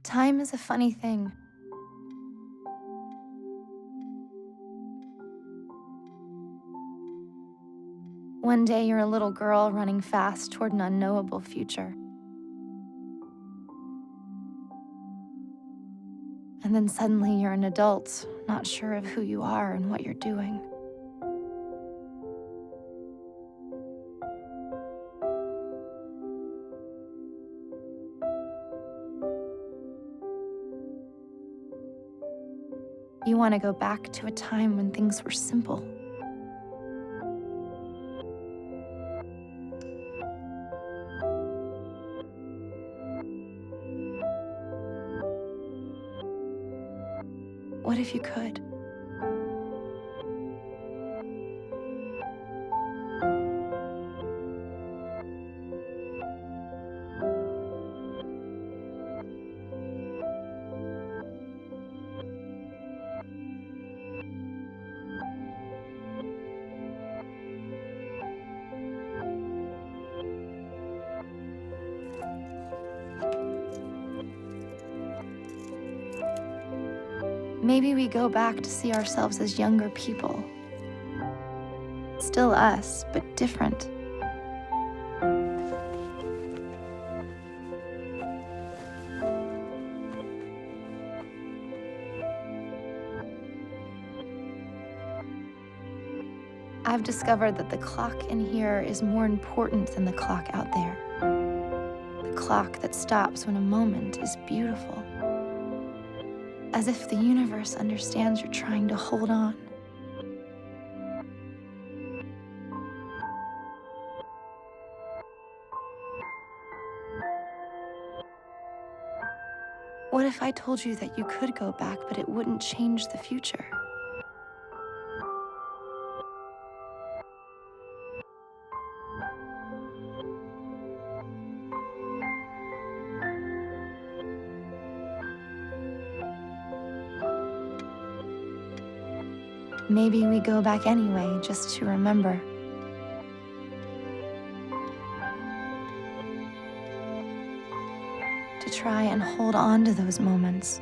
Time is a funny thing. One day you're a little girl running fast toward an unknowable future. And then suddenly you're an adult, not sure of who you are and what you're doing. You want to go back to a time when things were simple. What if you could? Maybe we go back to see ourselves as younger people. Still us, but different. I've discovered that the clock in here is more important than the clock out there. The clock that stops when a moment is beautiful. As if the universe understands you're trying to hold on. What if I told you that you could go back, but it wouldn't change the future? Maybe we go back anyway, just to remember. To try and hold on to those moments.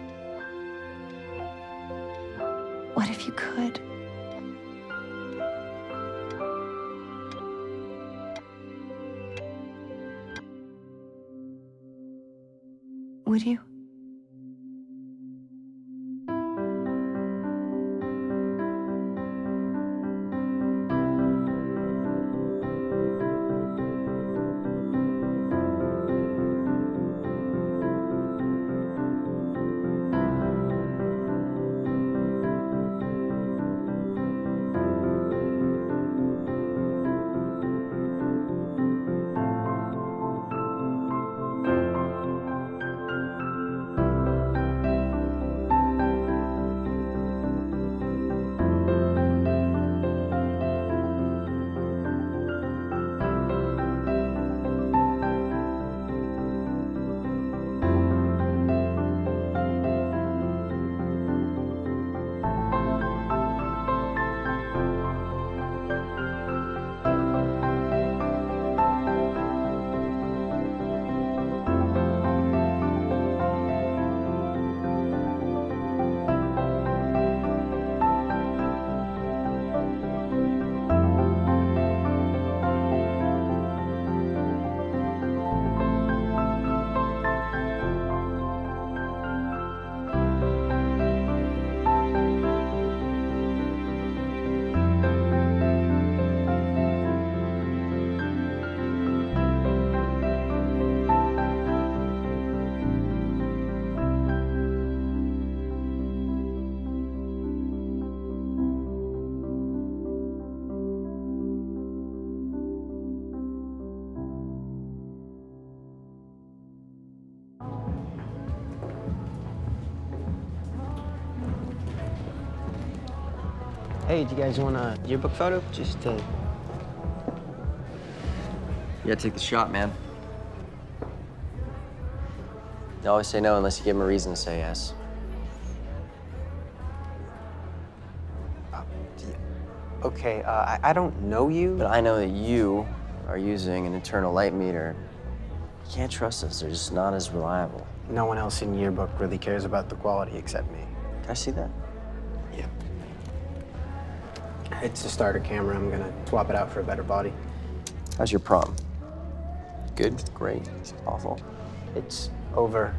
What if you could? Would you? Hey, do you guys want a yearbook photo? Just You gotta take the shot, man. You always say no unless you give him a reason to say yes. Okay, I don't know you. But I know that you are using an internal light meter. You can't trust us. They're just not as reliable. No one else in yearbook really cares about the quality except me. Can I see that? Yeah. It's a starter camera. I'm gonna swap it out for a better body. How's your prom? Good? Great? Awful? It's over.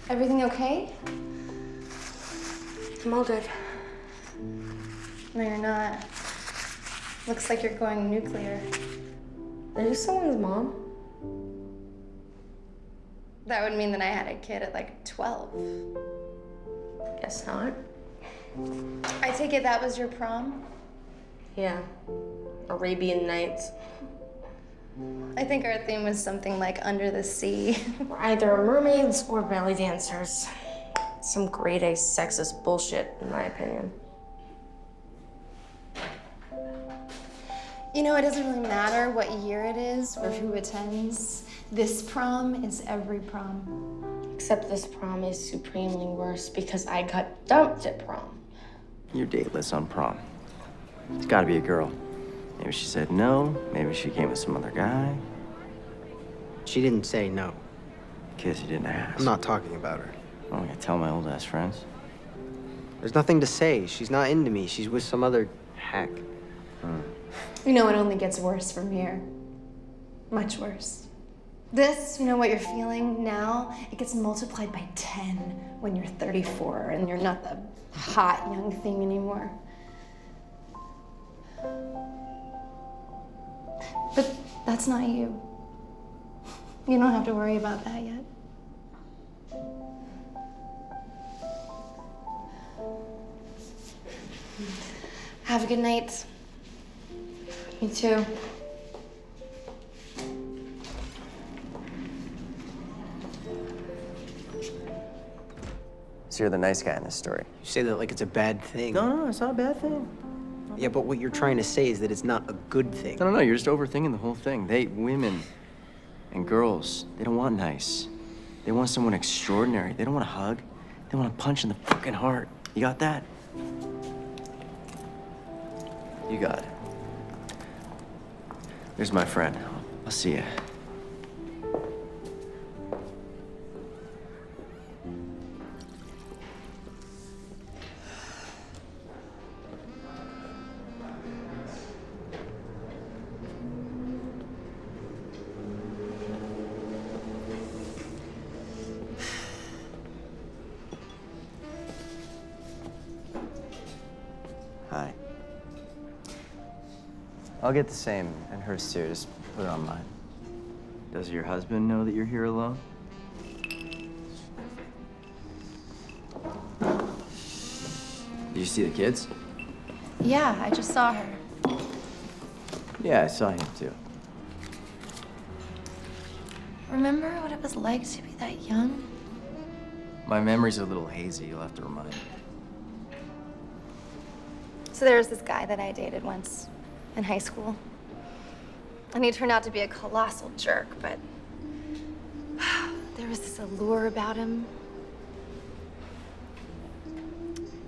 Everything okay? I'm all good. No, you're not. Looks like you're going nuclear. Are you someone's mom? That would mean that I had a kid at like 12. Guess not. I take it that was your prom? Yeah. Arabian Nights. I think our theme was something like Under the Sea. We're either mermaids or belly dancers. Some grade A sexist bullshit, in my opinion. You know, it doesn't really matter what year it is or who attends. This prom is every prom. Except this prom is supremely worse because I got dumped at prom. You're dateless on prom. It's gotta be a girl. Maybe she said no, maybe she came with some other guy. She didn't say no. Kiss, you didn't ask. I'm not talking about her. I'm gonna tell my old ass friends. There's nothing to say. She's not into me. She's with some other hack. You know, it only gets worse from here. Much worse. This, you know what you're feeling now, it gets multiplied by 10 when you're 34 and you're not the hot young thing anymore. But that's not you. You don't have to worry about that yet. Have a good night. You too. So you're the nice guy in this story. You say that like it's a bad thing. No, it's not a bad thing. Yeah, but what you're trying to say is that it's not a good thing. No, you're just overthinking the whole thing. Women and girls, they don't want nice. They want someone extraordinary. They don't want a hug. They want a punch in the fucking heart. You got that? You got it. There's my friend. I'll see ya. Hi. I'll get the same, and hers too. Just put it on mine. Does your husband know that you're here alone? Did you see the kids? Yeah, I just saw her. Yeah, I saw him too. Remember what it was like to be that young? My memory's a little hazy. You'll have to remind me. So there was this guy that I dated once in high school. And he turned out to be a colossal jerk, but there was this allure about him.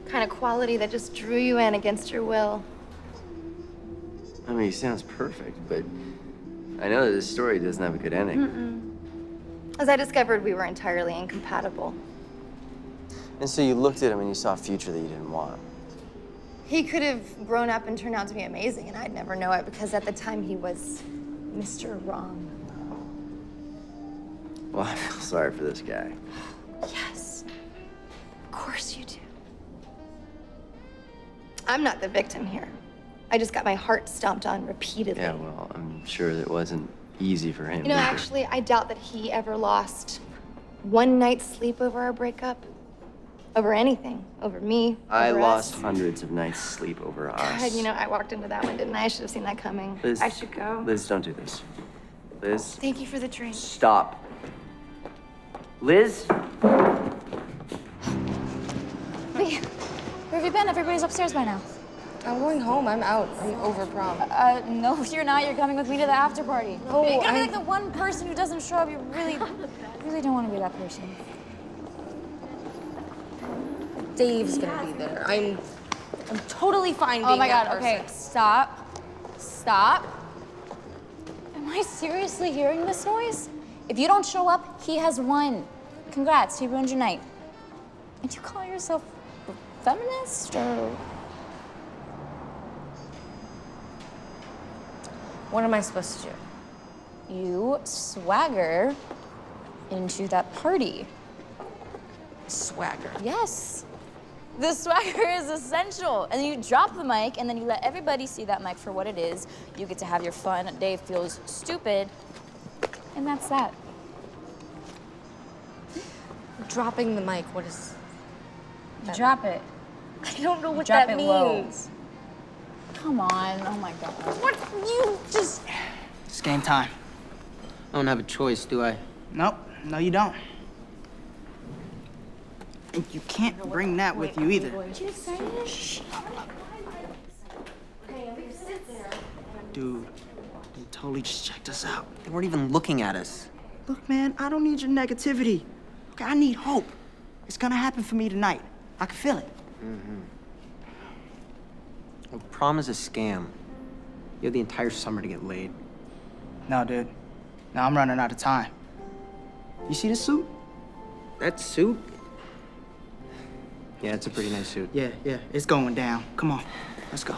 Kind of quality that just drew you in against your will. I mean, he sounds perfect, but I know that this story doesn't have a good ending. As I discovered, we were entirely incompatible. And so you looked at him and you saw a future that you didn't want. He could have grown up and turned out to be amazing, and I'd never know it because at the time he was Mr. Wrong. Well, I feel sorry for this guy. Yes, of course you do. I'm not the victim here. I just got my heart stomped on repeatedly. Yeah, well, I'm sure it wasn't easy for him. You know, either. actually, I doubt that he ever lost one night's sleep over our breakup. Over anything. Over me. I over lost us. hundreds of nights' sleep over us. God, you know, I walked into that one, didn't I? I should have seen that coming. Liz, I should go. Liz, don't do this. Liz, Thank you for the drink. stop. Liz? Wait, where have you been? Everybody's upstairs by now. I'm going home. I'm out. I'm over prom. No, you're not. You're coming with me to the after party. No, You're gonna be I- like the one person who doesn't show up. You really don't want to be that person. Dave's gonna be there. I'm totally fine being Oh my that God, okay, person. stop. Am I seriously hearing this noise? If you don't show up, he has won. Congrats, he ruined your night. And you call yourself a feminist or? What am I supposed to do? You swagger into that party. Swagger. Yes. The swagger is essential. And then you drop the mic and then you let everybody see that mic for what it is. You get to have your fun. Dave feels stupid. And that's that. Dropping the mic. What is? Drop it. I don't know what Drop that it low. means. Come on. Oh my God. What? You just. It's game time. I don't have a choice, do I? Nope, no you don't. And you can't bring that with you either. Dude, they totally just checked us out. They weren't even looking at us. Look, man, I don't need your negativity. Okay, I need hope. It's gonna happen for me tonight. I can feel it. Well, prom is a scam. You have the entire summer to get laid. No, dude. No, I'm running out of time. You see this suit? That suit? Yeah, it's a pretty nice suit. Yeah, it's going down. Come on, let's go.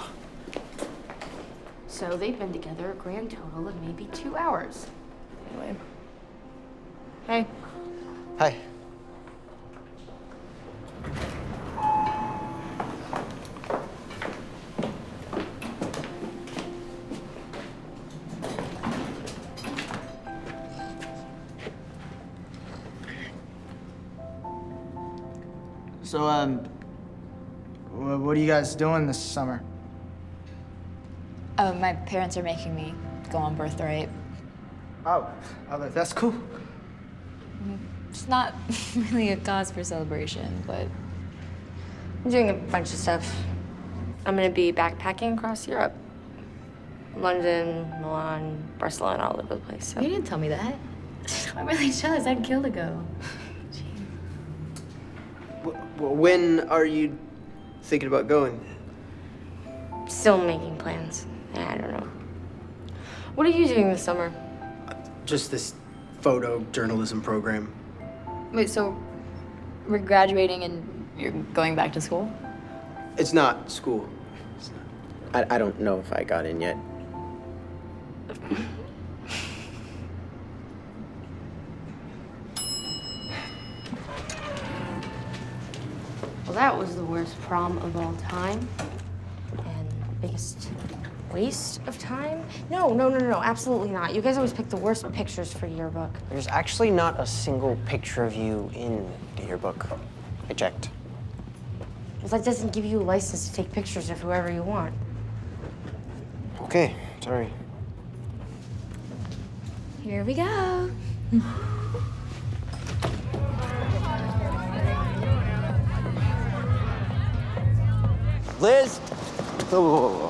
So they've been together a grand total of maybe 2 hours. Anyway. Hey. Hi. So, what are you guys doing this summer? Oh, my parents are making me go on birthright. Oh, that's cool. It's not really a cause for celebration, but I'm doing a bunch of stuff. I'm gonna be backpacking across Europe. London, Milan, Barcelona, all over the place. So. You didn't tell me that. I'm really jealous. I'd kill to go. When are you thinking about going? Still making plans. I don't know. What are you doing this summer? Just this photo journalism program. wait, so we're graduating and you're going back to school? It's not school. I don't know if I got in yet. Well, that was the worst prom of all time. And biggest waste of time? No, absolutely not. You guys always pick the worst pictures for yearbook. There's actually not a single picture of you in the yearbook. I checked. Well, that doesn't give you a license to take pictures of whoever you want. Okay, sorry. Here we go. Liz! Whoa.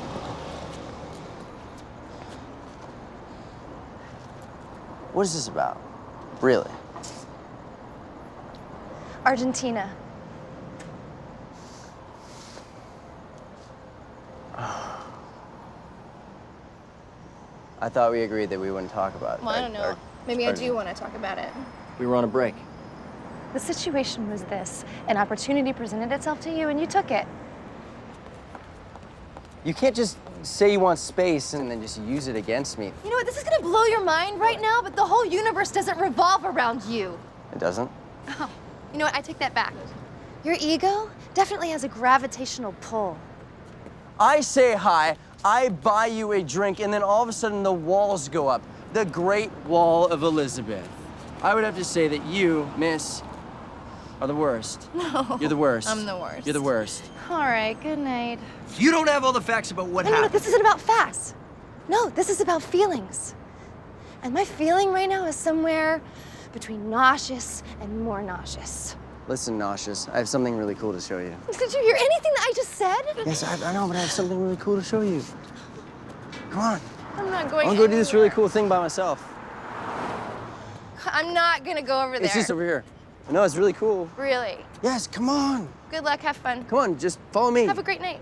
What is this about? Really? Argentina. I thought we agreed that we wouldn't talk about it. Well, I don't know. Maybe I do want to talk about it. We were on a break. The situation was this. An opportunity presented itself to you and you took it. You can't just say you want space and then just use it against me. You know what? This is gonna blow your mind right now, but the whole universe doesn't revolve around you. It doesn't? Oh, you know what? I take that back. Your ego definitely has a gravitational pull. I say hi, I buy you a drink, and then all of a sudden the walls go up. The Great Wall of Elizabeth. I would have to say that you, miss, are the worst. No. You're the worst. I'm the worst. You're the worst. All right, good night. You don't have all the facts about what No, happened. this isn't about facts. No, this is about feelings. And my feeling right now is somewhere between nauseous and more nauseous. Listen, Nauseous, I have something really cool to show you. Did you hear anything that I just said? Yes, I know, but I have something really cool to show you. Come on. I'm not going I'm gonna go do this really anywhere. cool thing by myself. I'm not gonna go over there. It's just over here. No, it's really cool. Really? Yes, come on. Good luck, have fun. Come on, just follow me. Have a great night.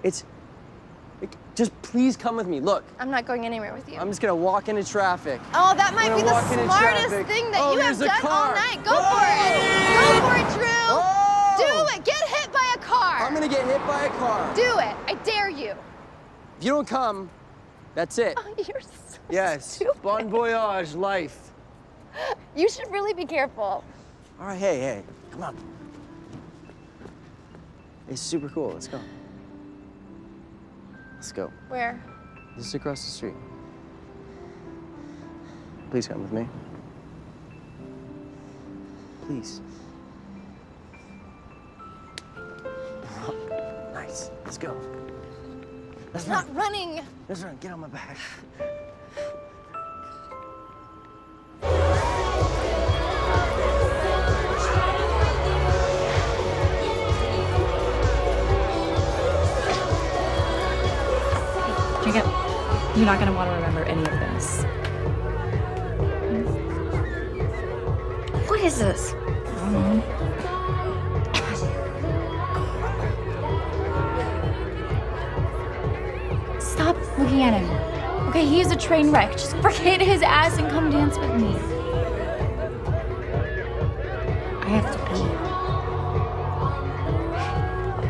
Just please come with me. Look, I'm not going anywhere with you. I'm just gonna walk into traffic. Oh, that might I'm be gonna the walk into smartest traffic. thing that Oh, you have there's a done all car. night. Go Oh! for it. Go for it, Drew. Oh! Do it. Get hit by a car. I'm gonna get hit by a car. Do it. I dare you. If you don't come, that's it. Oh, you're so Yes. stupid. Bon voyage, life. You should really be careful. All right, hey, come on. It's super cool. Let's go. Let's go. Where? Just across the street. Please come with me. Please. Nice. Let's go. Let's Not run. running. Let's run. Get on my back. Drink it. You're not gonna want to remember any of this. What is this? Stop looking at him. Okay, he's a train wreck. Just forget his ass and come dance with me. I have to pee.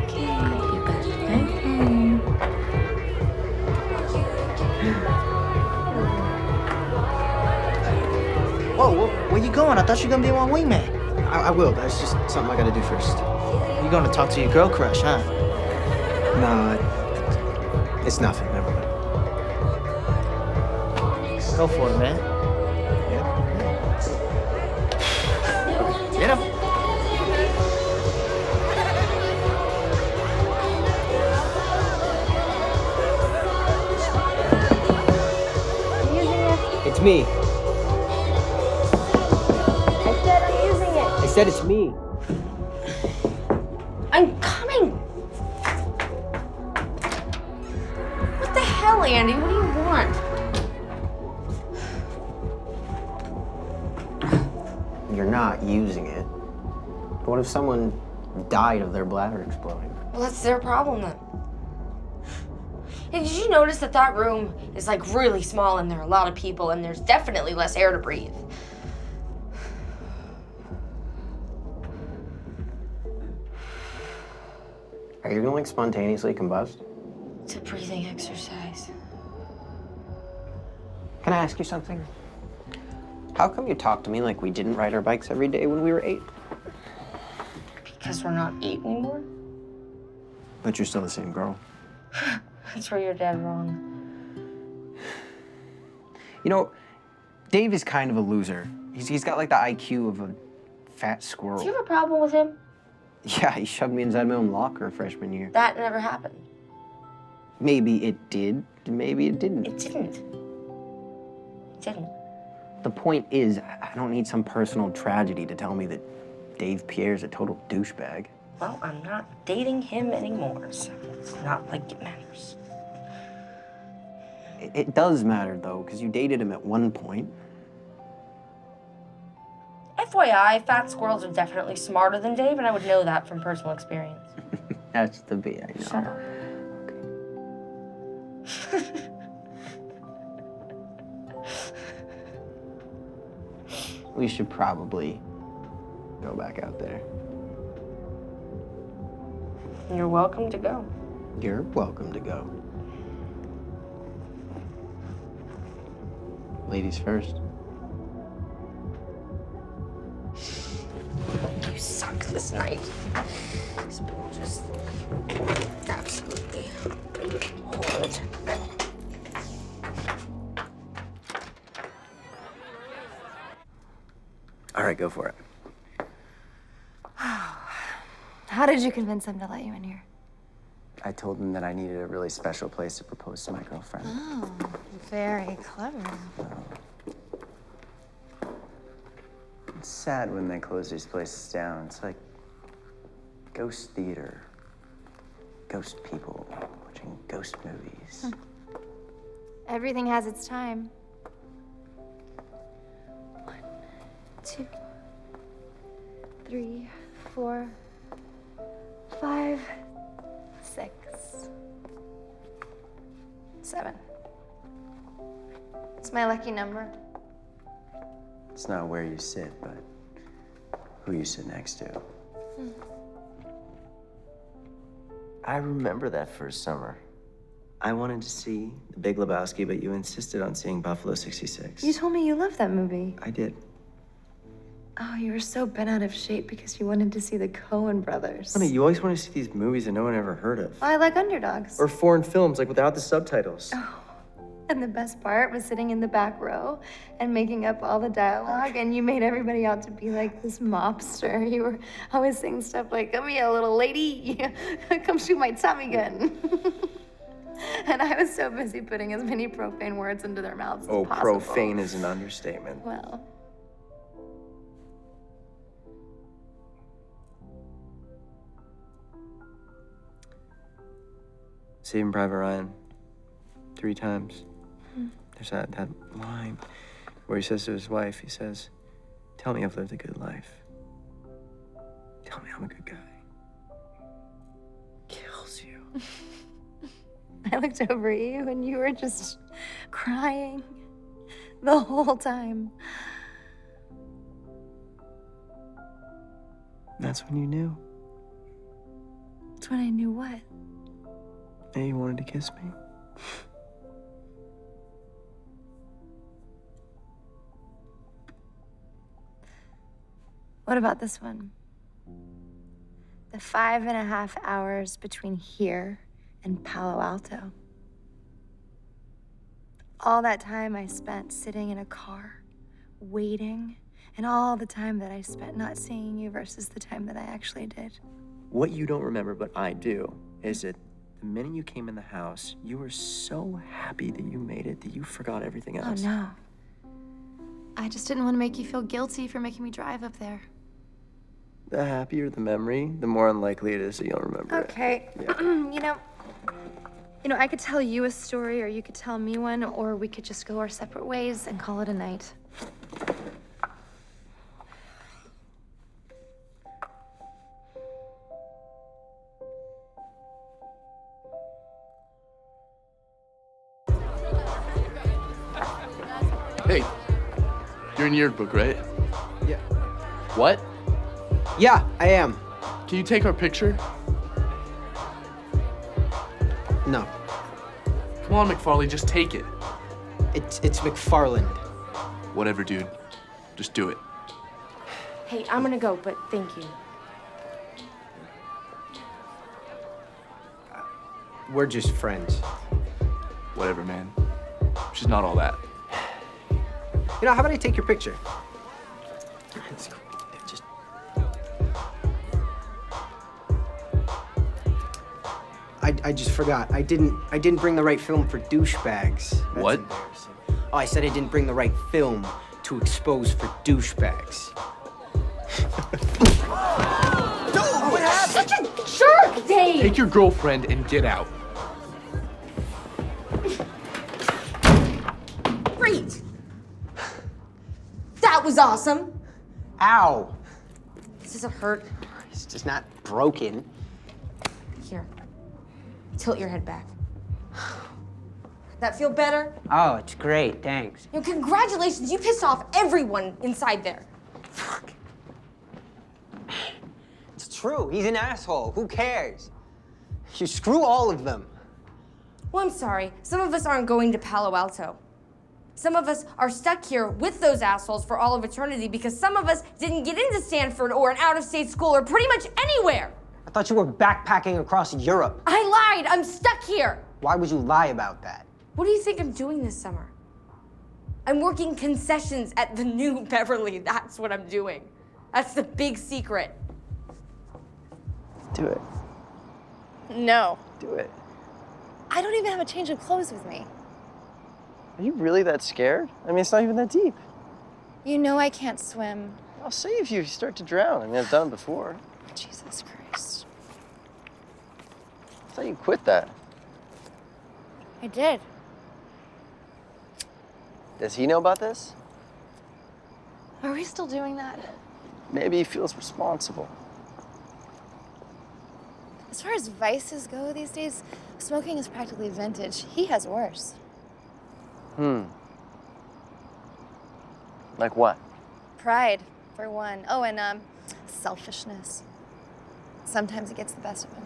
Okay, I'll be back. Whoa, where you going? I thought you were gonna be my wingman. I will. That's just something I gotta do first. You gonna talk to your girl crush, huh? No, it's nothing. Never mind. Go for it, man. Get him. It's me. I said I'm using it. I said it's me. I'm coming. What the hell, Andy? What do you want? You're not using it. But what if someone died of their bladder exploding? Well, that's their problem then. Hey, did you notice that that room is like really small and there are a lot of people and there's definitely less air to breathe? Are you gonna like spontaneously combust? It's a breathing exercise. Can I ask you something? How come you talk to me like we didn't ride our bikes every day when we were 8? Because we're not 8 anymore? But you're still the same girl. That's where you're dead wrong. You know, Dave is kind of a loser. He's got like the IQ of a fat squirrel. Do you have a problem with him? Yeah, he shoved me inside my own locker freshman year. That never happened. Maybe it did, maybe it didn't. It didn't. It didn't. The point is, I don't need some personal tragedy to tell me that Dave Pierre's a total douchebag. Well, I'm not dating him anymore, so it's not like it matters. It does matter, though, because you dated him at one point. FYI, fat squirrels are definitely smarter than Dave, and I would know that from personal experience. That's the B, I know. Shut up. We should probably go back out there. You're welcome to go. You're welcome to go. Ladies first. You suck this night. This pool just absolutely horrid. All right, go for it. How did you convince them to let you in here? I told them that I needed a really special place to propose to my girlfriend. Oh, very clever. It's sad when they close these places down. It's like Ghost theater. Ghost people watching ghost movies. Everything has its time. 1, 2, 3, 4, 5, 6, 7. It's my lucky number. It's not where you sit, but who you sit next to. I remember that first summer. I wanted to see The Big Lebowski, but you insisted on seeing Buffalo 66. You told me you loved that movie. I did. Oh, you were so bent out of shape because you wanted to see the Coen brothers. Honey, you always want to see these movies that no one ever heard of. I like underdogs. Or foreign films, like without the subtitles. Oh, and the best part was sitting in the back row and making up all the dialogue, and you made everybody out to be like this mobster. You were always saying stuff like, "Come here, little lady, come shoot my Tommy gun." And I was so busy putting as many profane words into their mouths as possible. Profane is an understatement. Well, Saving Private Ryan. 3 times. There's that line where he says to his wife, he says, "Tell me I've lived a good life. Tell me I'm a good guy." Kills you. I looked over at you and you were just crying the whole time. That's when you knew. That's when I knew what. And you wanted to kiss me. What about this one? The 5.5 hours between here and Palo Alto. All that time I spent sitting in a car, waiting, and all the time that I spent not seeing you versus the time that I actually did. What you don't remember, but I do, is that the minute you came in the house, you were so happy that you made it that you forgot everything else. Oh, no. I just didn't want to make you feel guilty for making me drive up there. The happier the memory, the more unlikely it is that you'll remember it. Okay. Yeah. You know, I could tell you a story, or you could tell me one, or we could just go our separate ways and call it a night. Hey, you're in yearbook, right? Yeah. What? Yeah, I am. Can you take our picture? No, Come on, McFarley, just take it. it's McFarland. Whatever, dude. Just do it. Hey, I'm gonna go, but thank you. We're just friends. Whatever, man. She's not all that. You know, how about I take your picture? Just... I just forgot. I didn't bring the right film for douchebags. That's What? embarrassing. Oh, I said I didn't bring the right film to expose for douchebags. What happened? Such a jerk, Dave! Take your girlfriend and get out. Great! That was awesome! Ow! Does it hurt? It's just not broken. Here. Tilt your head back. That feel better? Oh, it's great, thanks. You know, congratulations, you pissed off everyone inside there. It's true, he's an asshole. Who cares? You screw all of them. Well, I'm sorry. Some of us aren't going to Palo Alto. Some of us are stuck here with those assholes for all of eternity because some of us didn't get into Stanford or an out-of-state school or pretty much anywhere. I thought you were backpacking across Europe. I lied. I'm stuck here. Why would you lie about that? What do you think I'm doing this summer? I'm working concessions at the New Beverly. That's what I'm doing. That's the big secret. Do it. No. Do it. I don't even have a change of clothes with me. Are you really that scared? I mean, it's not even that deep. You know I can't swim. I'll save you if you start to drown. I mean, I've done it before. Jesus Christ. thought you quit that. I did. Does he know about this? Are we still doing that? Maybe he feels responsible. As far as vices go these days, smoking is practically vintage. He has worse. Like what? Pride, for one. Oh, and selfishness. Sometimes it gets the best of him.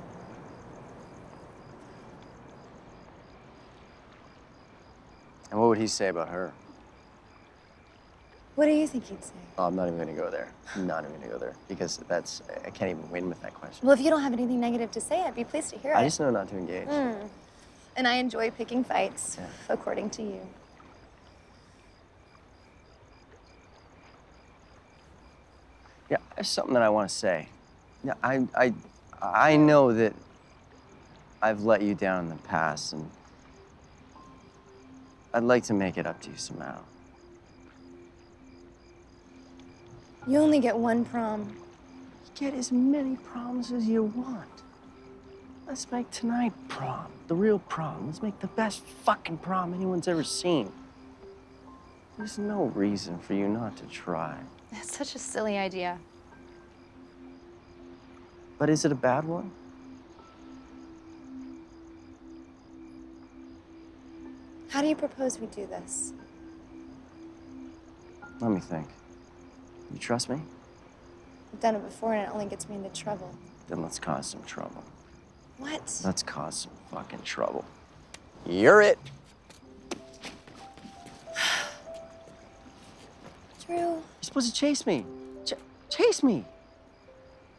And what would he say about her? What do you think he'd say? Oh, I'm not even gonna go there. I'm not even gonna go there because I can't even win with that question. Well, if you don't have anything negative to say, I'd be pleased to hear I it. just know not to engage. And I enjoy picking fights, Yeah. according to you. Yeah, there's something that I want to say. Yeah, I know that I've let you down in the past, and I'd like to make it up to you somehow. You only get one prom. Get as many proms as you want. Let's make tonight prom, the real prom. Let's make the best fucking prom anyone's ever seen. There's no reason for you not to try. It's such a silly idea. But is it a bad one? How do you propose we do this? Let me think. You trust me? I've done it before and it only gets me into trouble. Then let's cause some trouble. What? Let's cause some fucking trouble. You're it. Drew. You're supposed to chase me. Chase me.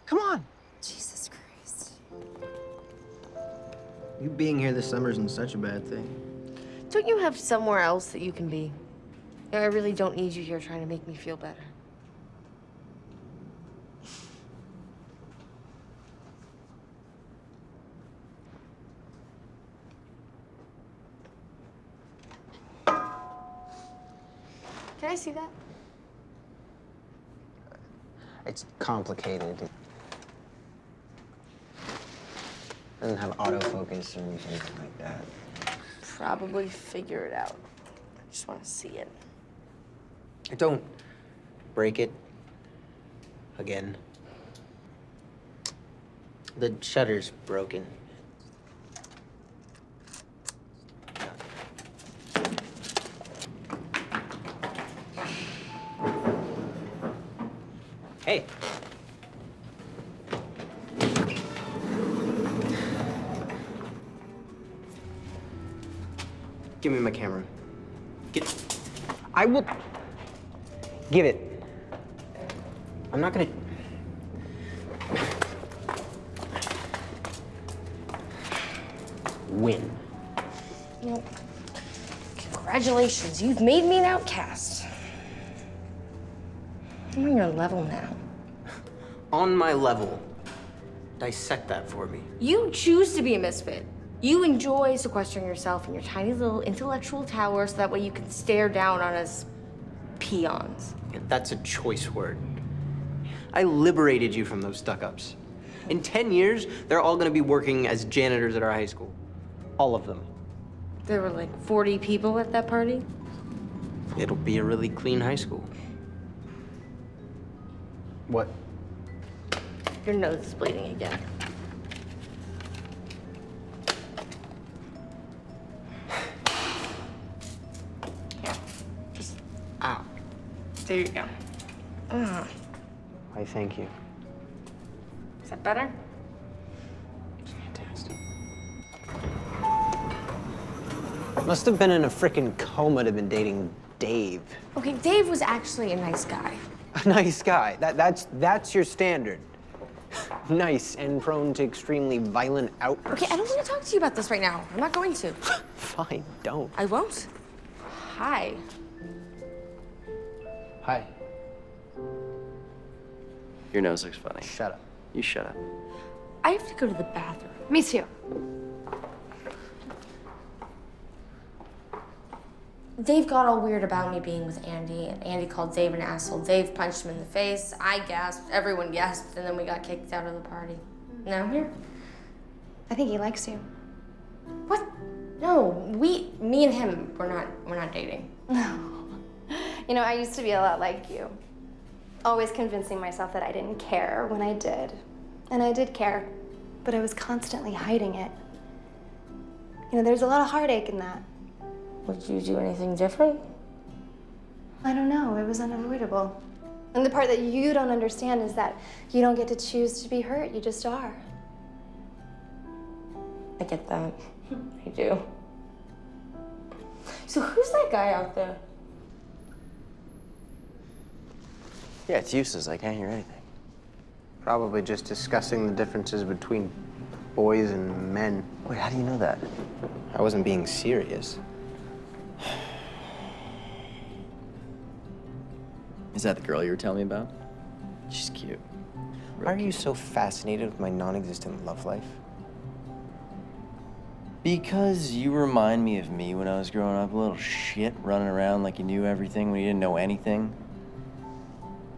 Come on. Jesus Christ. You being here this summer isn't such a bad thing. Don't you have somewhere else that you can be? I really don't need you here trying to make me feel better. Can I see that? It's complicated. Doesn't have autofocus or anything like that. Probably figure it out. I just want to see it. Don't break it again. The shutter's broken. Hey. Give me my camera. I will give it. I'm not gonna. Win. Well, congratulations, you've made me an outcast. I'm on your level now. On my level. Dissect that for me. You choose to be a misfit. You enjoy sequestering yourself in your tiny little intellectual tower so that way you can stare down on us peons. That's a choice word. I liberated you from those stuck-ups. In 10 years, they're all gonna be working as janitors at our high school. All of them. There were like 40 people at that party. It'll be a really clean high school. What? Your nose is bleeding again. Here, just, Ow. there you go. Why, thank you. Is that better? Fantastic. Must have been in a frickin' coma to have been dating Dave. Okay, Dave was actually a nice guy. A nice guy. That's your standard. Nice and prone to extremely violent outbursts. Okay, I don't want to talk to you about this right now. I'm not going to. Fine, don't. I won't. Hi. Hi. Your nose looks funny. Shut up. You shut up. I have to go to the bathroom. Me too. Dave got all weird about me being with Andy, and Andy called Dave an asshole. Dave punched him in the face. I gasped, everyone gasped, and then we got kicked out of the party. Now I'm here. I think he likes you. What? No, me and him, we're not dating. You know, I used to be a lot like you. Always convincing myself that I didn't care when I did. And I did care, but I was constantly hiding it. You know, there's a lot of heartache in that. Would you do anything different? I don't know, it was unavoidable. And the part that you don't understand is that you don't get to choose to be hurt, you just are. I get that. I do. So who's that guy out there? Yeah, it's useless. I can't hear anything. Probably just discussing the differences between boys and men. Wait, how do you know that? I wasn't being serious. Is that the girl you were telling me about? She's cute. Why are you so fascinated with my non-existent love life? Because you remind me of me when I was growing up, a little shit running around like you knew everything when you didn't know anything.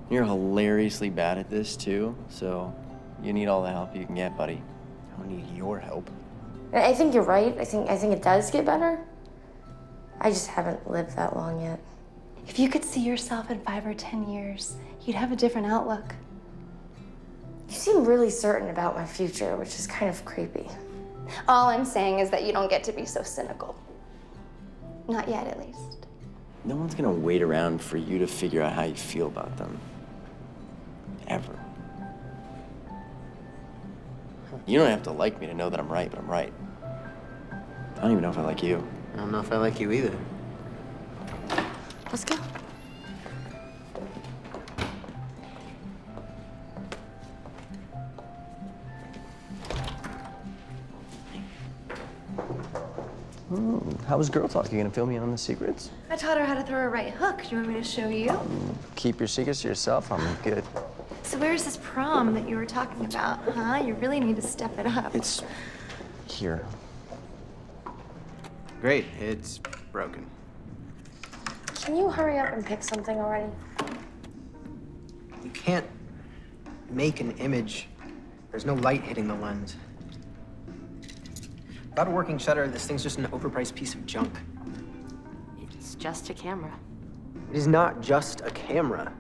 You're hilariously bad at this too, so you need all the help you can get, buddy. I don't need your help. I think you're right. I think it does get better. I just haven't lived that long yet. If you could see yourself in 5 or 10 years, you'd have a different outlook. You seem really certain about my future, which is kind of creepy. All I'm saying is that you don't get to be so cynical. Not yet, at least. No one's gonna wait around for you to figure out how you feel about them. Ever. You don't have to like me to know that I'm right, but I'm right. I don't even know if I like you. I don't know if I like you either. Let's go. How was Girl Talk? You gonna fill me in on the secrets? I taught her how to throw a right hook. Do you want me to show you? Keep your secrets to yourself. I'm good. So where's this prom that you were talking about, huh? You really need to step it up. It's here. Great, it's broken. Can you hurry up and pick something already? You can't make an image. There's no light hitting the lens. Without a working shutter, this thing's just an overpriced piece of junk. It's just a camera. It is not just a camera.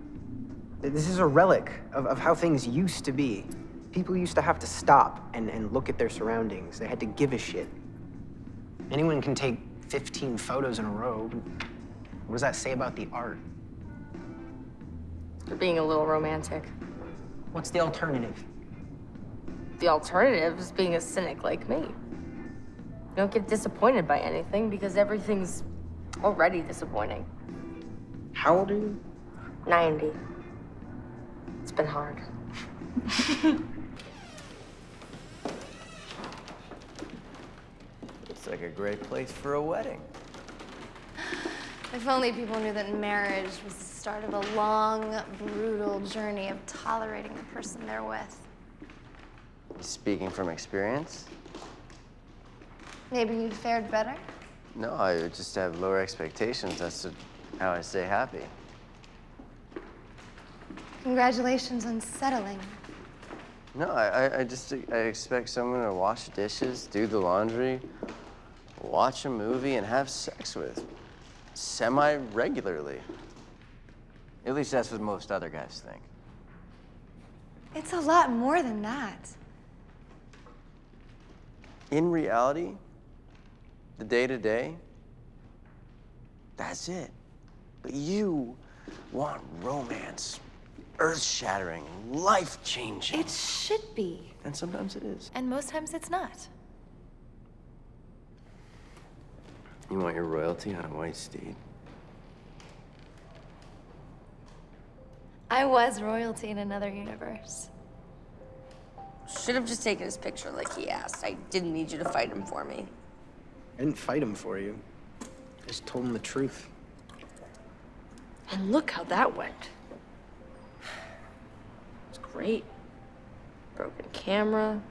This is a relic of how things used to be. People used to have to stop and look at their surroundings. They had to give a shit. Anyone can take 15 photos in a row. What does that say about the art? You're being a little romantic. What's the alternative? The alternative is being a cynic like me. You don't get disappointed by anything because everything's already disappointing. How old are you? 90. It's been hard. It's like a great place for a wedding. If only people knew that marriage was the start of a long, brutal journey of tolerating the person they're with. Speaking from experience? Maybe you'd fared better? No, I would just have lower expectations. That's how I stay happy. Congratulations on settling. No, I expect someone to wash dishes, do the laundry, watch a movie, and have sex with semi-regularly. At least that's what most other guys think. It's a lot more than that. In reality, the day-to-day, that's it. But you want romance, earth-shattering, life-changing. It should be. And sometimes it is. And most times it's not. You want your royalty on a white steed? I was royalty in another universe. Should have just taken his picture like he asked. I didn't need you to fight him for me. I didn't fight him for you. I just told him the truth. And look how that went. It's great. Broken camera.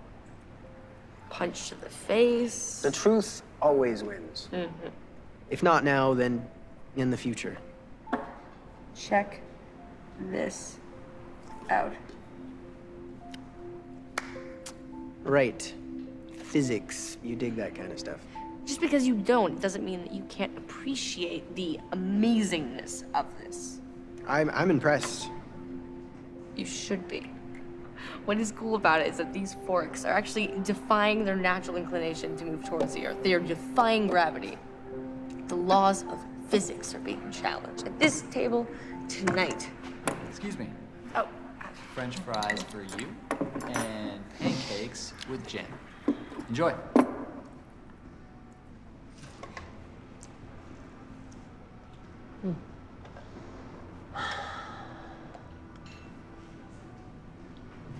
Punch to the face. The truth always wins. Mm-hmm. If not now, then in the future. Check this out. Right. physics. You dig that kind of stuff. Just because you don't doesn't mean that you can't appreciate the amazingness of this. I'm impressed. You should be. What is cool about it is that these forks are actually defying their natural inclination to move towards the Earth. They are defying gravity. The laws of physics are being challenged at this table tonight. Excuse me. Oh, French fries for you and pancakes with jam. Enjoy.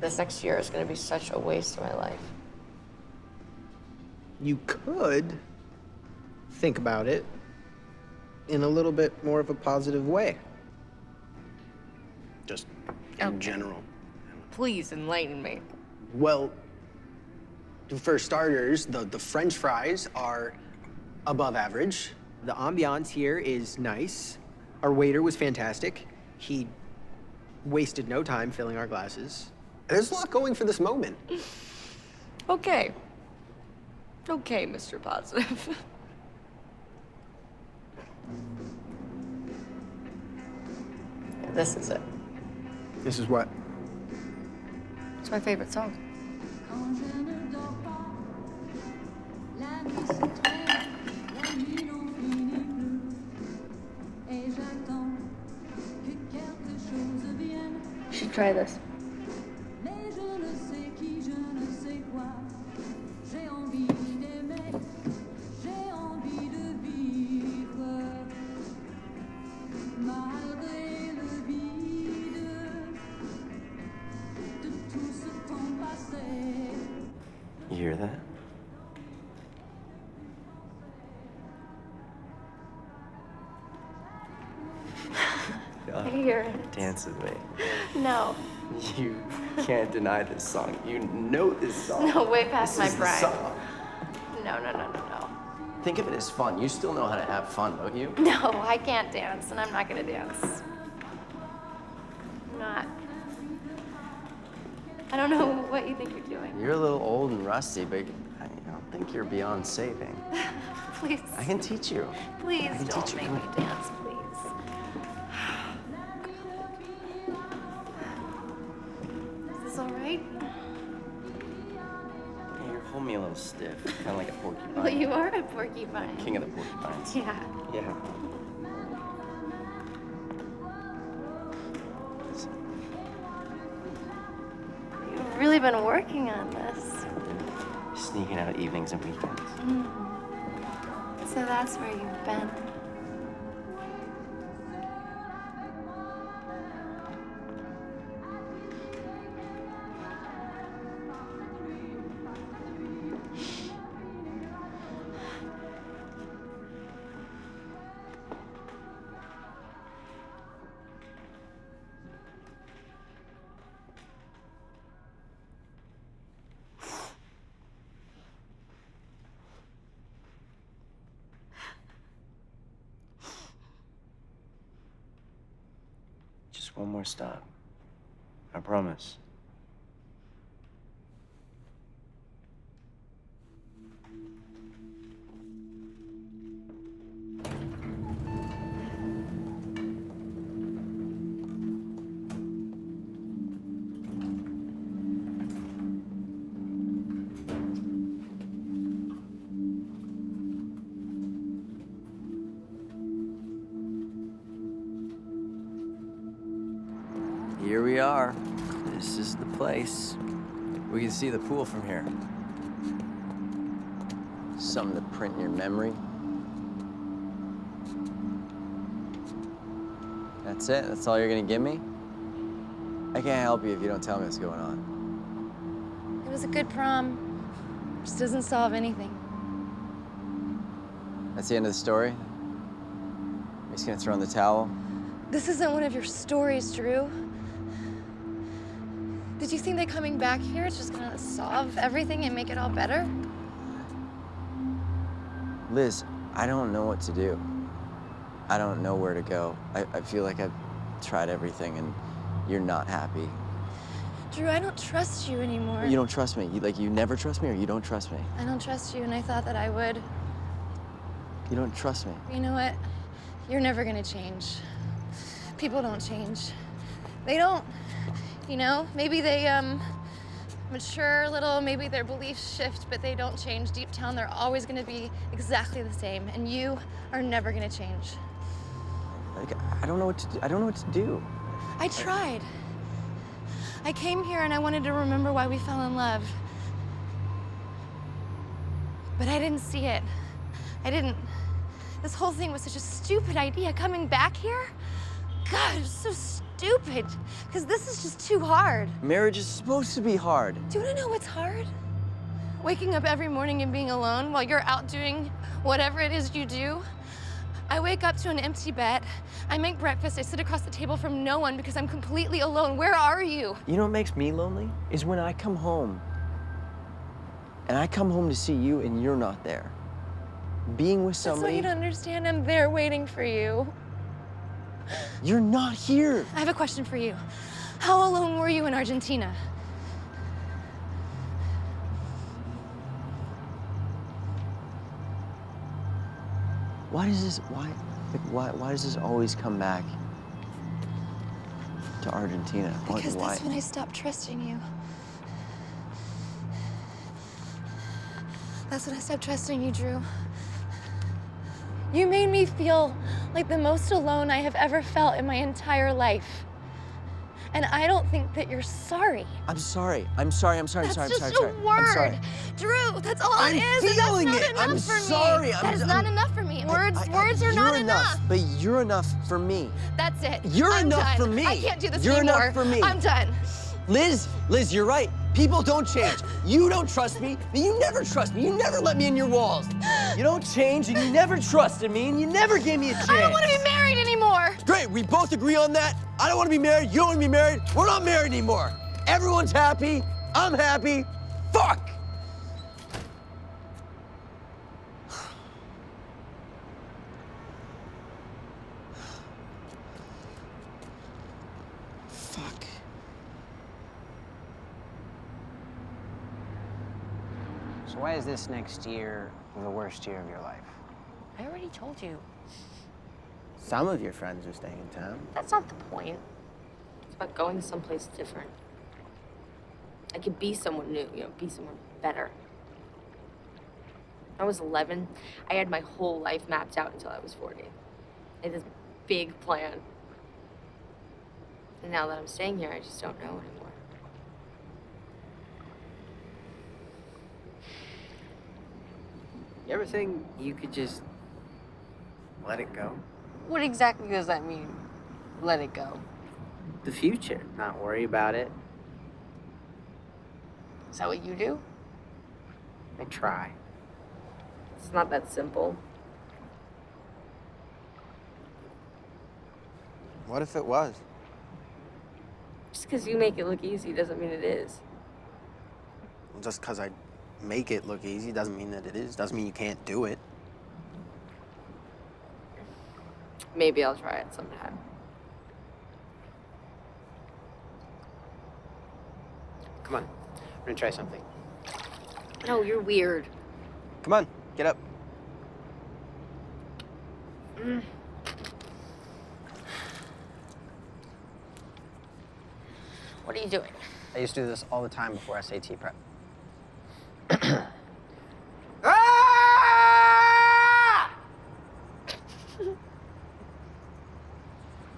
this next year is going to be such a waste of my life. You could think about it in a little bit more of a positive way. Just in general. Please enlighten me. Well, for starters, the French fries are above average. The ambiance here is nice. Our waiter was fantastic. He wasted no time filling our glasses. There's a lot going for this moment. Okay. Okay, Mr. Positive. This is it. This is what? It's my favorite song. You should try this. You hear that? I hear it. Dance with me. No. You can't deny this song. You know this song. No, way past This my is the prime. song. No. Think of it as fun. You still know how to have fun, don't you? No, I can't dance, and I'm not gonna dance. I'm not. I don't know what you think you're doing. You're a little old and rusty, but I don't think you're beyond saving. Please. I can teach you. Please can don't teach you. make me dance, please. Is this all right? Yeah, you're holding me a little stiff, kind of like a porcupine. Well, you are a porcupine. King of the porcupines. Yeah. Yeah. You've really been working on this. Sneaking out evenings and weekends. So that's where you've been. Just one more stop. I promise. Here we are. This is the place. We can see the pool from here. Something to print in your memory. That's it? That's all you're gonna give me? I can't help you if you don't tell me what's going on. It was a good prom. Just doesn't solve anything. That's the end of the story? You're just gonna throw in the towel? This isn't one of your stories, Drew. Did you think that coming back here is just gonna solve everything and make it all better? Liz, I don't know what to do. I don't know where to go. I feel like I've tried everything and you're not happy. Drew, I don't trust you anymore. You don't trust me. You never trust me, or you don't trust me? I don't trust you, and I thought that I would. You don't trust me. You know what? You're never gonna change. People don't change. They don't. You know, maybe they mature a little, maybe their beliefs shift, but they don't change. Deep down, they're always gonna be exactly the same, and you are never gonna change. Like, I don't know what to do. I don't know what to do. I tried. I came here and I wanted to remember why we fell in love. But I didn't see it. I didn't. This whole thing was such a stupid idea. Coming back here? God, it was so stupid. Because this is just too hard. Marriage is supposed to be hard. Do you want to know what's hard? Waking up every morning and being alone while you're out doing whatever it is you do. I wake up to an empty bed. I make breakfast. I sit across the table from no one because I'm completely alone. Where are you? You know what makes me lonely? Is when I come home. And I come home to see you and you're not there. Being with That's what somebody. you don't understand. I'm there waiting for you. You're not here. I have a question for you. How alone were you in Argentina? Why does this, why does this always come back to Argentina? Because why? that's when I stopped trusting you. That's when I stopped trusting you, Drew. You made me feel like the most alone I have ever felt in my entire life. And I don't think that you're sorry. I'm sorry. I'm sorry. I'm sorry. That's I'm sorry. just I'm sorry. a I'm word. sorry. Drew, that's all I'm it is. feeling and that's it. not I'm enough for sorry. me. That is not enough for me. Words are not you're enough. But you're enough for me. That's it. You're I'm enough done. for me. I can't do this You're anymore. enough for me. I'm done. Liz, you're right. People don't change. You don't trust me, and you never trust me. You never let me in your walls. You don't change, and you never trusted me, and you never gave me a chance. I don't want to be married anymore. Great, we both agree on that. I don't want to be married. You don't want to be married. We're not married anymore. Everyone's happy. I'm happy. Fuck. Fuck. So why is this next year the worst year of your life? I already told you. Some of your friends are staying in town. That's not the point. It's about going someplace different. I could be someone new, be someone better. I was 11. I had my whole life mapped out until I was 40. I had this big plan. And now that I'm staying here, I just don't know anymore. You ever think you could just let it go? What exactly does that mean? Let it go. The future, not worry about it. Is that what you do? I try. It's not that simple. What if it was? Just because you make it look easy doesn't mean it is. Well, just because I make it look easy doesn't mean that it is. Doesn't mean you can't do it. Maybe I'll try it sometime. Come on, we're gonna try something. No, you're weird. Come on, get up. What are you doing? I used to do this all the time before SAT prep. Ah!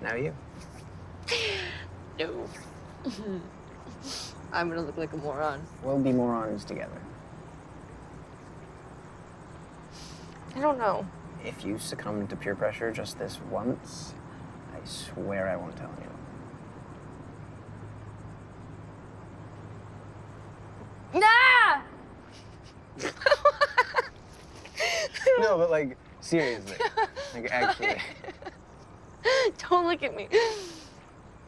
Now you. No. I'm gonna look like a moron. We'll be morons together. I don't know. If you succumb to peer pressure just this once, I swear I won't tell anyone. Nah! No, but like, seriously. Like, actually. Don't look at me.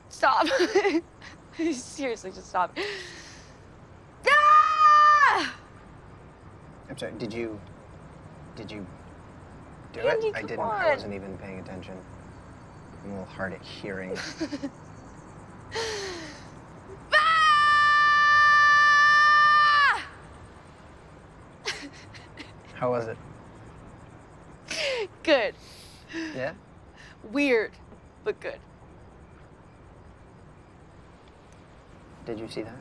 Stop. Seriously, just stop. Ah! I'm sorry, did you do Andy, it? I didn't. come I on. wasn't even paying attention. I'm a little hard at hearing. Ah! How was it? Good. Yeah? Weird, but good. Did you see that?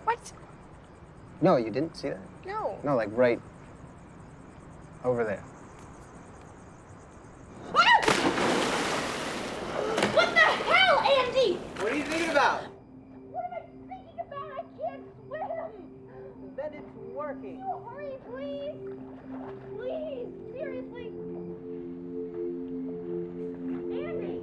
What? No, you didn't see that? No. No, like right over there. What the hell, Andy? What are you thinking about? What am I thinking about? I can't swim. Then it's working. Oh, hurry, please. Please, seriously. Andy.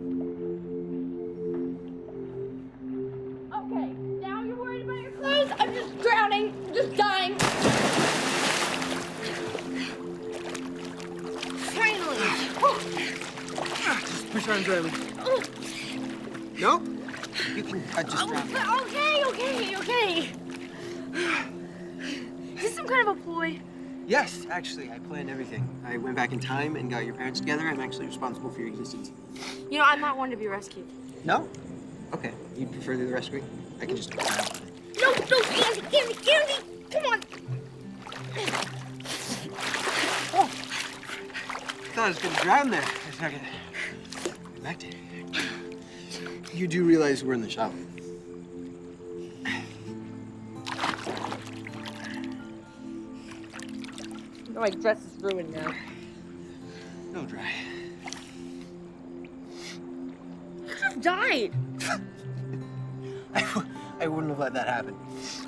Okay, now you're worried about your clothes? I'm just drowning, just dying. Finally. Just push on driving. No? You can just drown. Okay. Is this some kind of a ploy? Yes, actually, I planned everything. I went back in time and got your parents together. I'm actually responsible for your existence. You know, I'm not one to be rescued. No? Okay. You'd prefer the rescue? I can just... No, Andy, come on. Oh! I thought I was gonna drown there for a second. Back to you do realize we're in the shower? My dress is ruined now. No dry. You just died. I wouldn't have let that happen.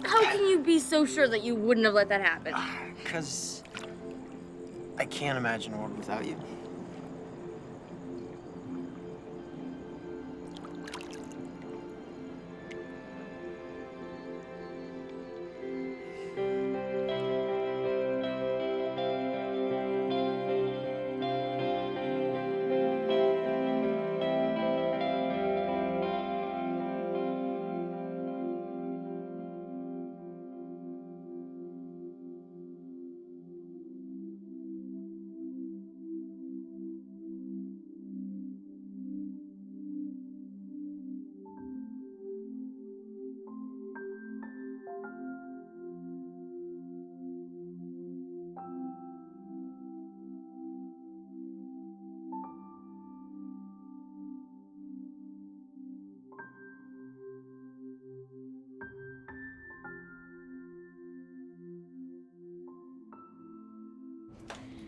How can you be so sure that you wouldn't have let that happen? Because I can't imagine a world without you.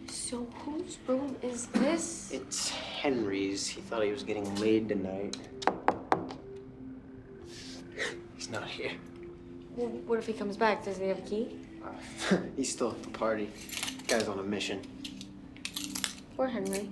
So whose room is this? It's Henry's. He thought he was getting laid tonight. He's not here. Well, what if he comes back? Does he have a key? He's still at the party. Guy's on a mission. Poor Henry.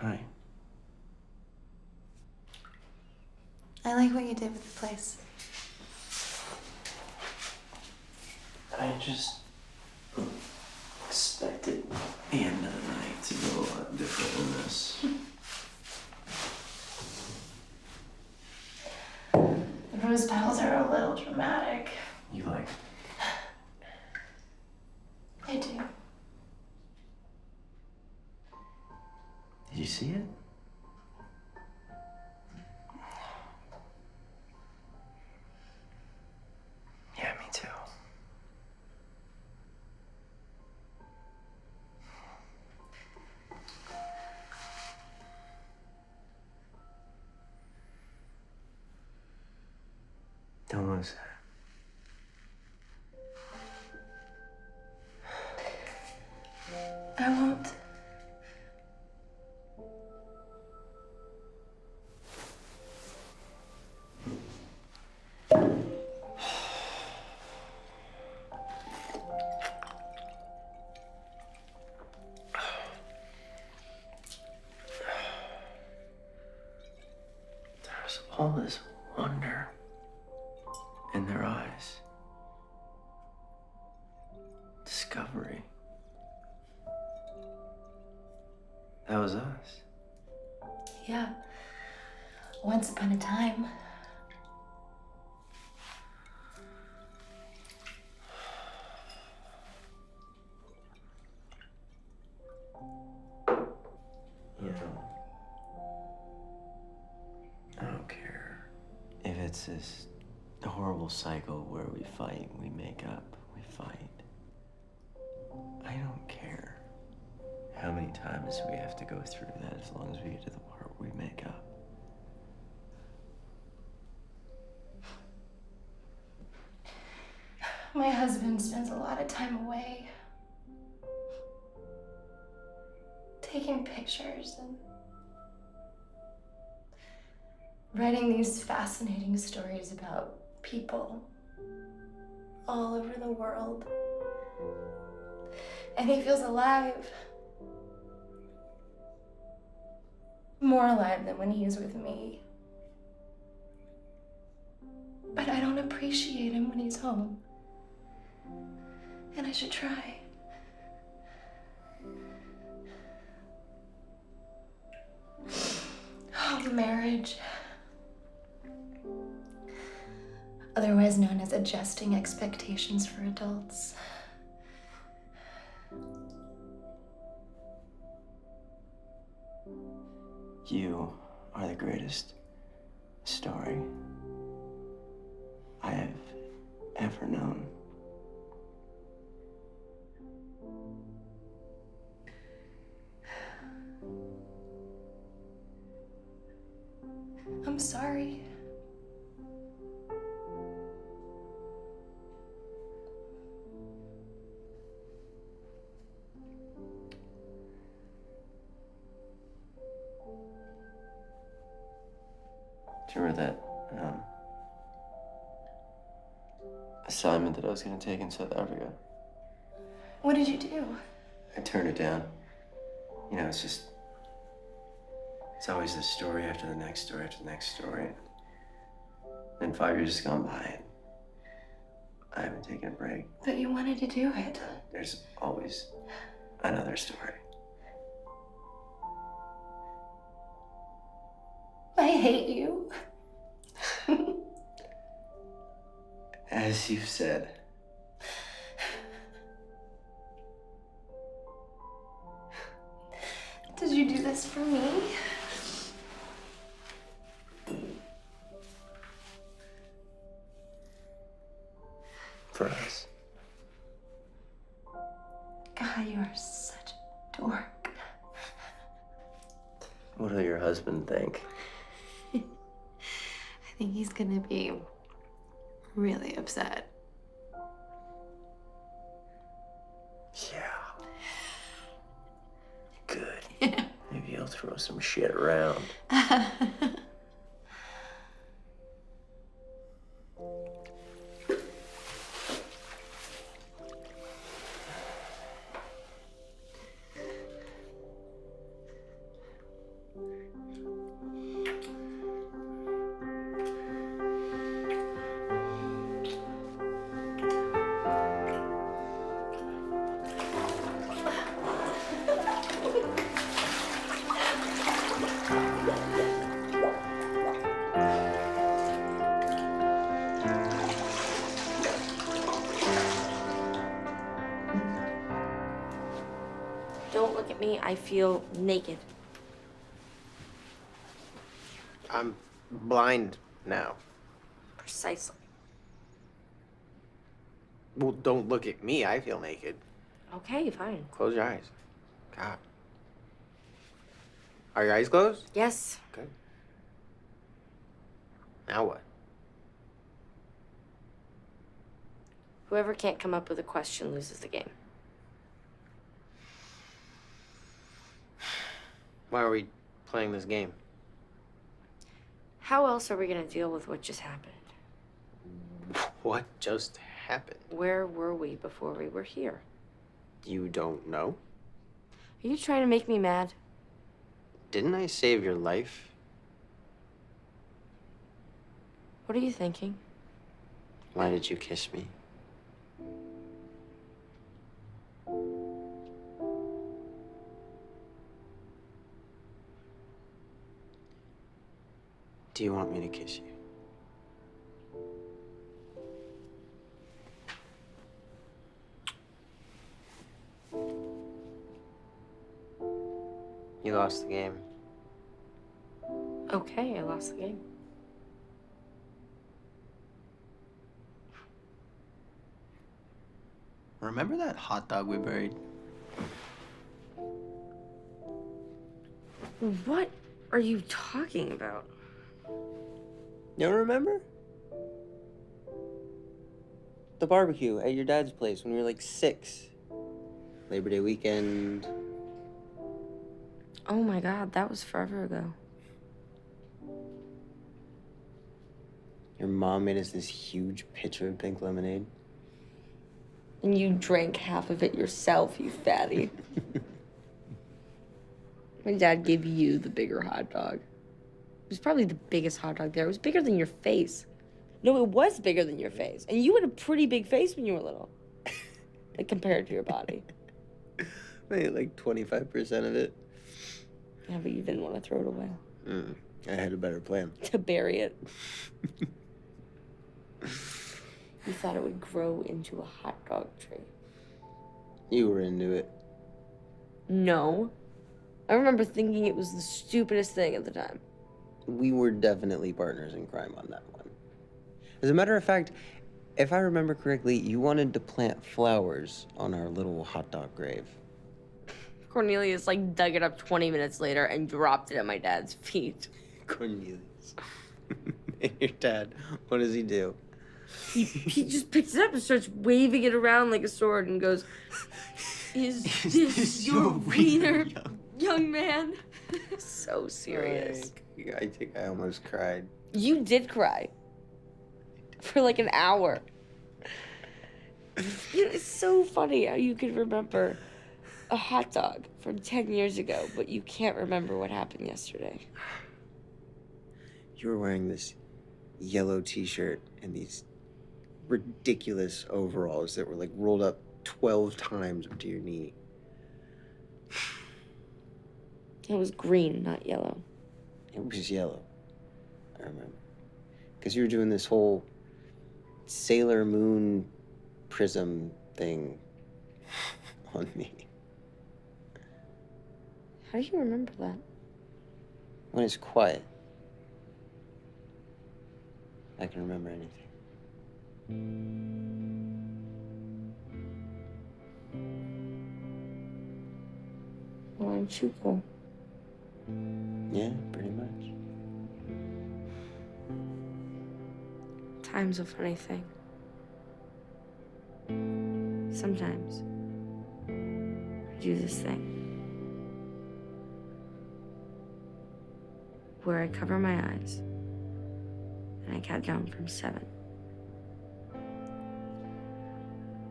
Hi. I like what you did with the place. I just expected the end of the night to go a lot different than this. The rose petals are a little dramatic. You like I do. Did you see it? Yeah, me too. Don't lose that. I won't. There's all this wonder in their eyes. Discovery. That was us. Yeah. Once upon a time. You know, I don't care if it's this horrible cycle where we fight, we make up, we fight. I don't care how many times we have to go through that as long as we get to the part where we make up. My husband spends a lot of time away. Taking pictures and writing these fascinating stories about people all over the world. And he feels alive. More alive than when he's with me. But I don't appreciate him when he's home. And I should try. Oh, marriage. Otherwise known as adjusting expectations for adults. You are the greatest story I have ever known. I'm sorry. Do you remember that assignment that I was going to take in South Africa? What did you do? I turned it down. You know, it's always this story after the next story after the next story. And 5 years has gone by, and I haven't taken a break. But you wanted to do it. There's always another story. I hate you. As you've said. Did you do this for me? For us. God, you are such a dork. What will your husband think? I think he's gonna be really upset. Yeah. Good. Maybe he'll throw some shit around. I feel naked. I'm blind now. Precisely. Well, don't look at me. I feel naked. Okay, fine. Close your eyes. God. Are your eyes closed? Yes. Good. Now what? Whoever can't come up with a question loses the game. Why are we playing this game? How else are we gonna deal with what just happened? What just happened? Where were we before we were here? You don't know? Are you trying to make me mad? Didn't I save your life? What are you thinking? Why did you kiss me? Do you want me to kiss you? You lost the game. Okay, I lost the game. Remember that hot dog we buried? What are you talking about? You don't remember? The barbecue at your dad's place when we were like 6. Labor Day weekend. Oh my god, that was forever ago. Your mom made us this huge pitcher of pink lemonade. And you drank half of it yourself, you fatty. My dad gave you the bigger hot dog. It was probably the biggest hot dog there. It was bigger than your face. No, it was bigger than your face. And you had a pretty big face when you were little. Like, compared to your body. I ate like 25% of it. Yeah, but you didn't want to throw it away. I had a better plan. To bury it. You thought it would grow into a hot dog tree. You were into it. No. I remember thinking it was the stupidest thing at the time. We were definitely partners in crime on that one. As a matter of fact, if I remember correctly, you wanted to plant flowers on our little hot dog grave. Cornelius, like, dug it up 20 minutes later and dropped it at my dad's feet. Cornelius. And your dad, what does he do? He just picks it up and starts waving it around like a sword and goes, Is this your wiener, young man? So serious. I think I almost cried. You did cry. For like an hour. It's so funny how you can remember a hot dog from 10 years ago, but you can't remember what happened yesterday. You were wearing this yellow t-shirt and these ridiculous overalls that were like rolled up 12 times up to your knee. It was green, not yellow. It was yellow. I remember. Because you were doing this whole Sailor Moon prism thing on me. How do you remember that? When it's quiet, I can remember anything. Well, aren't you cool? Yeah, pretty much. Time's a funny thing. Sometimes I do this thing where I cover my eyes and I count down from 7.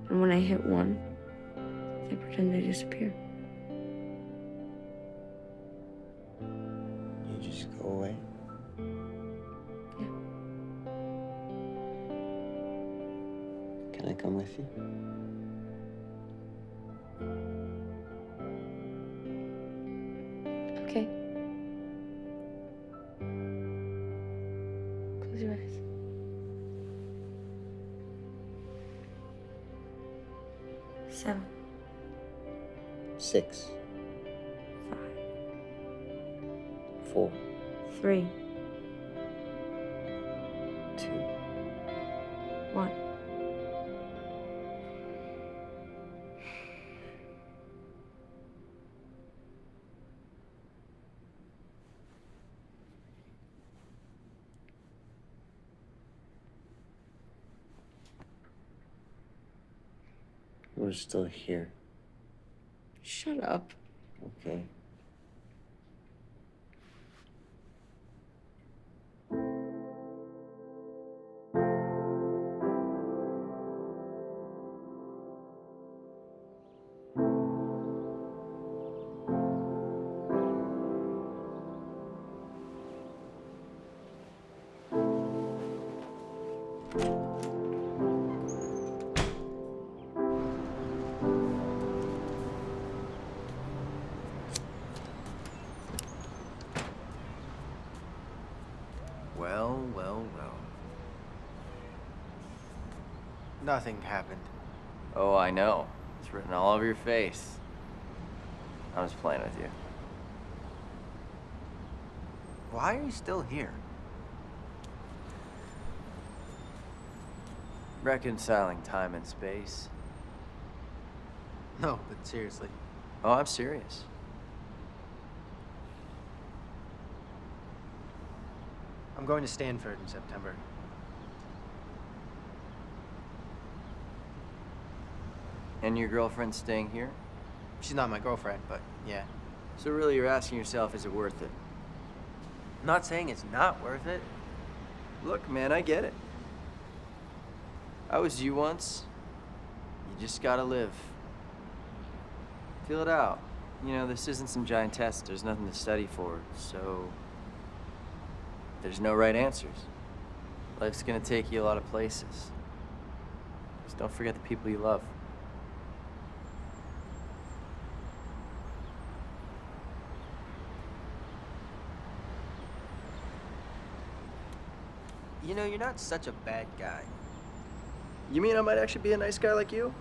And when I hit 1, I pretend they disappear. You just go away. Yeah. Can I come with you? Okay. Close your eyes. 7, 6, 4, 3, 2. 1. We're still here. Shut up. Okay. Well, well, well. Nothing happened. Oh, I know. It's written all over your face. I'm just playing with you. Why are you still here? Reconciling time and space. No, but seriously. Oh, I'm serious. I'm going to Stanford in September. And your girlfriend's staying here? She's not my girlfriend, but yeah. So really you're asking yourself, is it worth it? I'm not saying it's not worth it. Look, man, I get it. I was you once. You just gotta live. Feel it out. You know, this isn't some giant test. There's nothing to study for, so there's no right answers. Life's gonna take you a lot of places. Just don't forget the people you love. You know, you're not such a bad guy. You mean I might actually be a nice guy like you?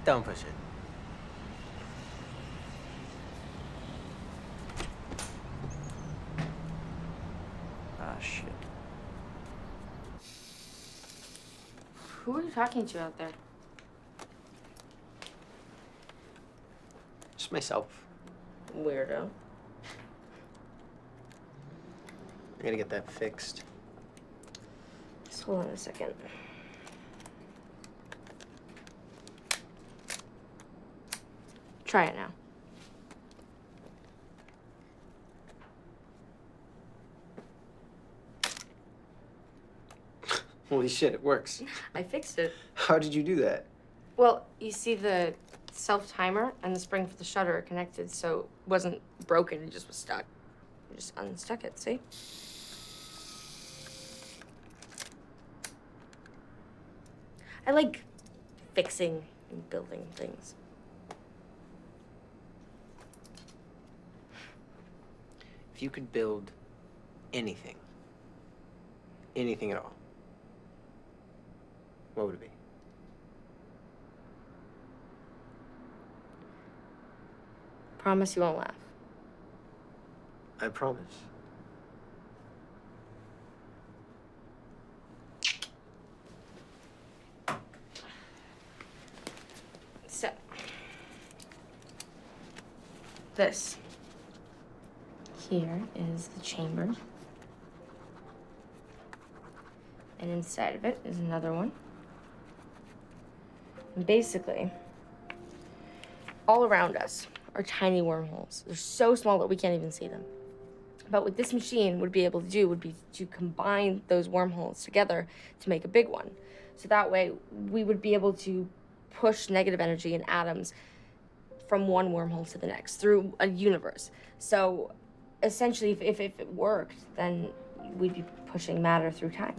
Don't push it. Ah, shit. Who are you talking to out there? Just myself. Weirdo. I gotta get that fixed. Just hold on a second. Try it now. Holy shit, it works. I fixed it. How did you do that? Well, you see the self-timer and the spring for the shutter are connected, so it wasn't broken, it just was stuck. You just unstuck it, see? I like fixing and building things. If you could build anything at all, what would it be? Promise you won't laugh. I promise. So, this here is the chamber. And inside of it is another one. And basically, all around us are tiny wormholes. They're so small that we can't even see them. But what this machine would be able to do would be to combine those wormholes together to make a big one. So that way, we would be able to push negative energy and atoms from one wormhole to the next through a universe. So essentially, if it worked, then we'd be pushing matter through time.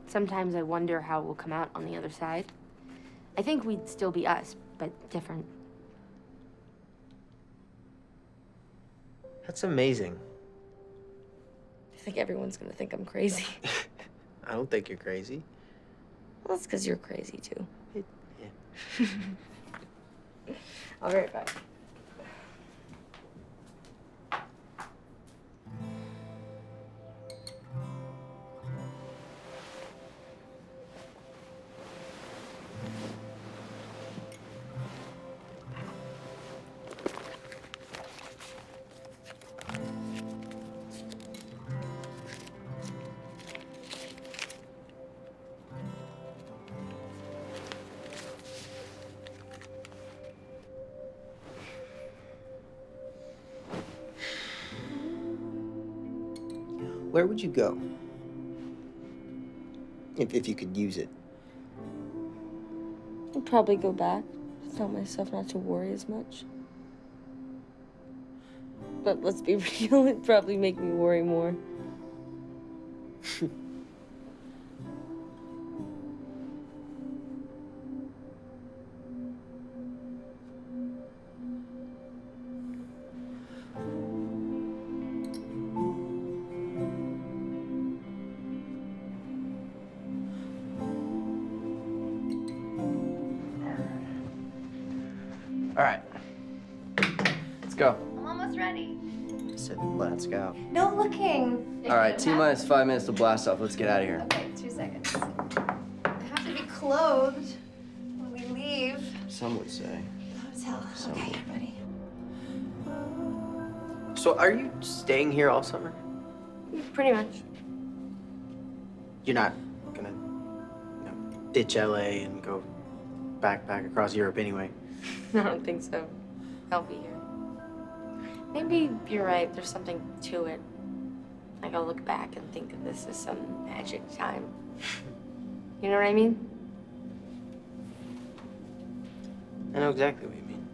Sometimes I wonder how we'll come out on the other side. I think we'd still be us, but different. That's amazing. I think everyone's gonna think I'm crazy. I don't think you're crazy. Well, that's because you're crazy too. Yeah. I'll be right back. Where would you go? If you could use it. I'd probably go back. Tell myself not to worry as much. But let's be real, it'd probably make me worry more. All right. Let's go. I'm almost ready. I said, let's go. No looking. All right, T-minus 5 minutes to blast off. Let's get out of here. Okay, 2 seconds. I have to be clothed when we leave. Some would say. Hotel. Okay, buddy. So are you staying here all summer? Pretty much. You're not gonna, ditch LA and go backpack across Europe anyway? I don't think so. I'll be here. Maybe you're right. There's something to it. Like I'll look back and think that this is some magic time. You know what I mean? I know exactly what you mean.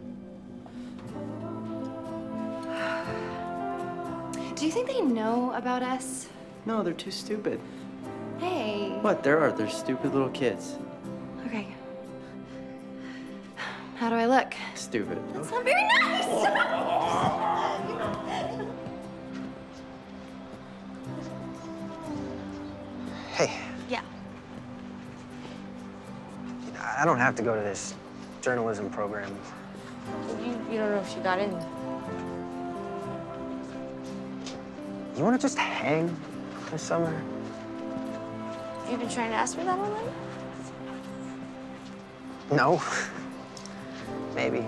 Do you think they know about us? No, they're too stupid. Hey. What? They're stupid little kids. Okay. How do I look? Stupid. That's not very nice! Hey, Yeah. I don't have to go to this journalism program. You don't know if she got in. You want to just hang this summer? You've been trying to ask me that all night? No. Maybe.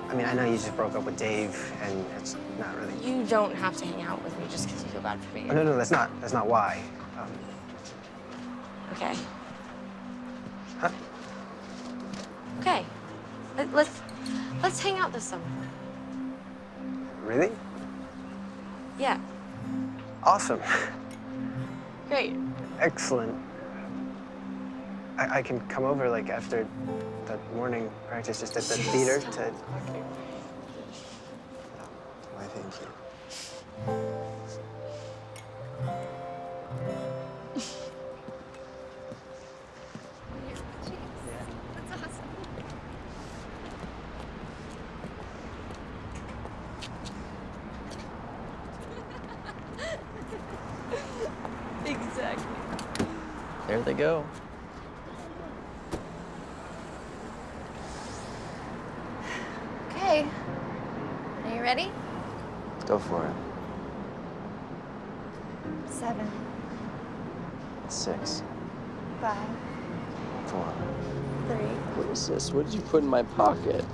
I mean, I know you just broke up with Dave, and it's not really. You don't have to hang out with me just because you feel bad for me. Oh, no, that's not why. Okay. Huh? Okay. Let's hang out this summer. Really? Yeah. Awesome. Great. Excellent. I can come over, like, after that morning practice just at the theater to... Why, thank you. That's awesome. Exactly. There they go. Okay. Are you ready? Go for it. 7, 6, 5, 4. 3. What is this? What did you put in my pocket?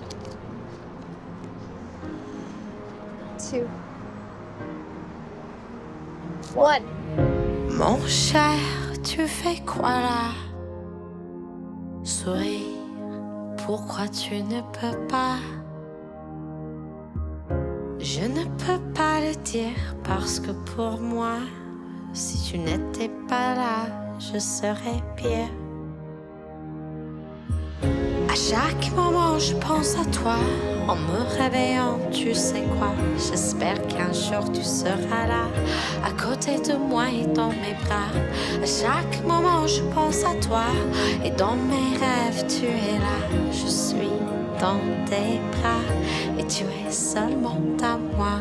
2, 1. Mon cher, tu fais quoi là? Sourire, pourquoi tu ne peux pas? Je ne peux pas le dire parce que pour moi, si tu n'étais pas là, je serais pire. À chaque moment, je pense à toi. En me réveillant, tu sais quoi? J'espère qu'un jour tu seras là, à côté de moi et dans mes bras. À chaque moment, je pense à toi. Et dans mes rêves, tu es là. Je suis dans tes bras et tu es seulement à moi.